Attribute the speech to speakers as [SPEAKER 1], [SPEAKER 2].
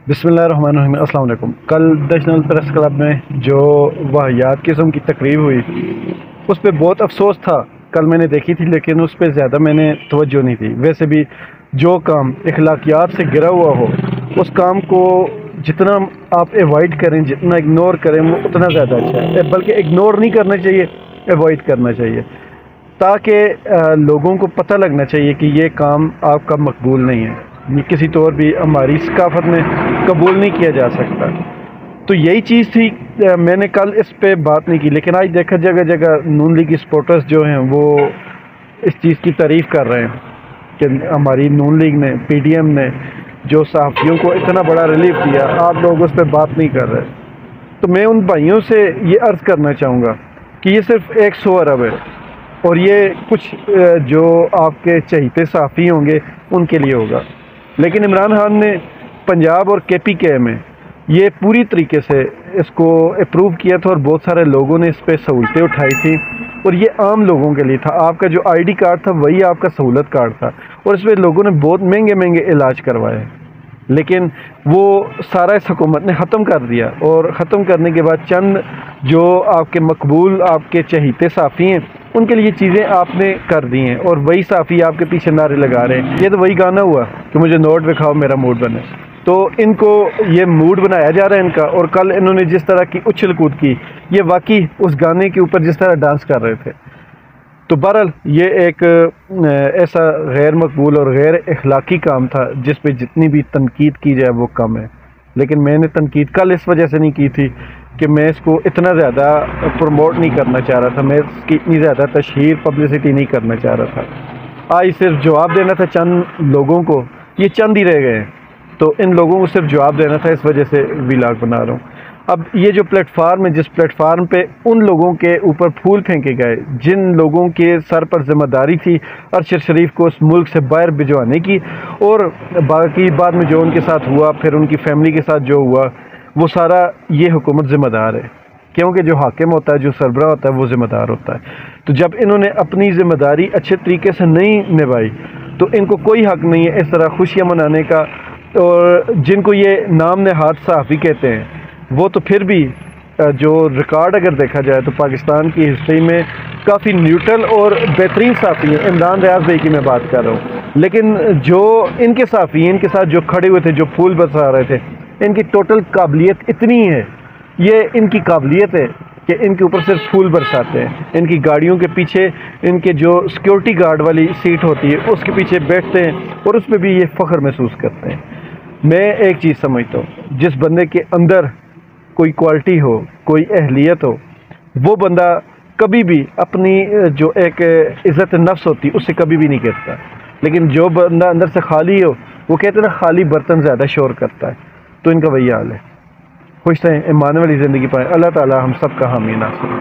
[SPEAKER 1] بسم اللہ الرحمن الرحیم۔ السلام علیکم۔ کل نیشنل پریس کلب میں جو واحیات قسم کی تقریب ہوئی اس پہ بہت افسوس تھا۔ کل میں نے دیکھی تھی لیکن اس پہ زیادہ میں نے توجہ نہیں تھی۔ ویسے بھی جو کام اخلاقیات سے گرا ہوا ہو اس کام کو جتنا آپ ایوائڈ کریں، جتنا اگنور کریں وہ اتنا زیادہ اچھا ہے، بلکہ اگنور نہیں کرنا چاہیے، ایوائڈ کرنا چاہیے، تاکہ لوگوں کو پتہ لگنا چاہیے کہ یہ کام آپ کا مقبول نہیں ہے، یہ کسی طور بھی ہماری ثقافت میں قبول نہیں کیا جا سکتا۔ تو یہی چیز تھی، میں نے کل اس پہ بات نہیں کی، لیکن آج دیکھا جگہ جگہ نون لیگ سپورٹرز جو ہیں وہ اس چیز کی تعریف کر رہے ہیں کہ ہماری نون لیگ نے، پی ڈی ایم نے جو صحافیوں کو اتنا بڑا ریلیف دیا، آپ لوگ اس پہ بات نہیں کر رہے۔ تو میں ان بھائیوں سے یہ عرض کرنا چاہوں گا کہ یہ صرف 100 ارب ہے اور یہ کچھ جو آپ کے چہیتے صحافی ہوں گے ان کے لیے ہوگا، لیکن عمران خان نے پنجاب اور کے پی کے میں یہ پوری طریقے سے اس کو اپروو کیا تھا اور بہت سارے لوگوں نے اس پہ سہولتیں اٹھائی تھیں، اور یہ عام لوگوں کے لیے تھا۔ آپ کا جو آئی ڈی کارڈ تھا وہی آپ کا سہولت کارڈ تھا، اور اس پہ لوگوں نے بہت مہنگے مہنگے علاج کروائے، لیکن وہ سارا اس حکومت نے ختم کر دیا، اور ختم کرنے کے بعد چند جو آپ کے مقبول، آپ کے چہیتے صحافی ہیں ان کے لیے چیزیں آپ نے کر دی ہیں، اور وہی صحافی آپ کے پیچھے نعرے لگا رہے ہیں۔ یہ تو وہی گانا ہوا کہ مجھے نوٹ دکھاؤ میرا موڈ بنے۔ تو ان کو یہ موڈ بنایا جا رہا ہے ان کا، اور کل انہوں نے جس طرح کی اچھل کود کی، یہ واقعی اس گانے کے اوپر جس طرح ڈانس کر رہے تھے۔ تو بہرحال یہ ایک ایسا غیر مقبول اور غیر اخلاقی کام تھا جس پہ جتنی بھی تنقید کی جائے وہ کم ہے، لیکن میں نے تنقید کل اس وجہ سے نہیں کی تھی کہ میں اس کو اتنا زیادہ پروموٹ نہیں کرنا چاہ رہا تھا، میں اس کی اتنی زیادہ تشہیر پبلسٹی نہیں کرنا چاہ رہا تھا۔ آج صرف جواب دینا تھا چند لوگوں کو، یہ چند ہی رہ گئے ہیں، تو ان لوگوں کو صرف جواب دینا تھا، اس وجہ سے ویلاگ بنا رہا ہوں۔ اب یہ جو پلیٹ فارم ہے، جس پلیٹ فارم پہ ان لوگوں کے اوپر پھول پھینکے گئے جن لوگوں کے سر پر ذمہ داری تھی ارشد شریف کو اس ملک سے باہر بھجوانے کی، اور باقی بعد میں جو ان کے ساتھ ہوا، پھر ان کی فیملی کے ساتھ جو ہوا، وہ سارا یہ حکومت ذمہ دار ہے، کیونکہ جو حاکم ہوتا ہے، جو سربراہ ہوتا ہے وہ ذمہ دار ہوتا ہے۔ تو جب انہوں نے اپنی ذمہ داری اچھے طریقے سے نہیں نبھائی تو ان کو کوئی حق نہیں ہے اس طرح خوشیاں منانے کا، اور جن کو یہ نام نہاد صحافی کہتے ہیں وہ تو پھر بھی جو ریکارڈ اگر دیکھا جائے تو پاکستان کی ہسٹری میں کافی نیوٹرل اور بہترین صحافی ہیں۔ عمران ریاض بھائی کی میں بات کر رہا ہوں، لیکن جو ان کے صحافی ہیں، ان کے ساتھ جو کھڑے ہوئے تھے، جو پھول برسا رہے تھے، ان کی ٹوٹل قابلیت اتنی ہے، یہ ان کی قابلیت ہے کہ ان کے اوپر صرف پھول برساتے ہیں، ان کی گاڑیوں کے پیچھے ان کے جو سیکورٹی گارڈ والی سیٹ ہوتی ہے اس کے پیچھے بیٹھتے ہیں، اور اس پہ بھی یہ فخر محسوس کرتے ہیں۔ میں ایک چیز سمجھتا ہوں، جس بندے کے اندر کوئی کوالٹی ہو، کوئی اہلیت ہو، وہ بندہ کبھی بھی اپنی جو ایک عزت نفس ہوتی اس سے کبھی بھی نہیں گرتا، لیکن جو بندہ اندر سے خالی ہو، وہ کہتے ہیں نا خالی برتن زیادہ شور کرتا ہے، تو ان کا وہی حال ہے۔ خوش رہیں، ایمان والی زندگی پائیں، اللہ تعالی ہم سب کا حامی ناصر۔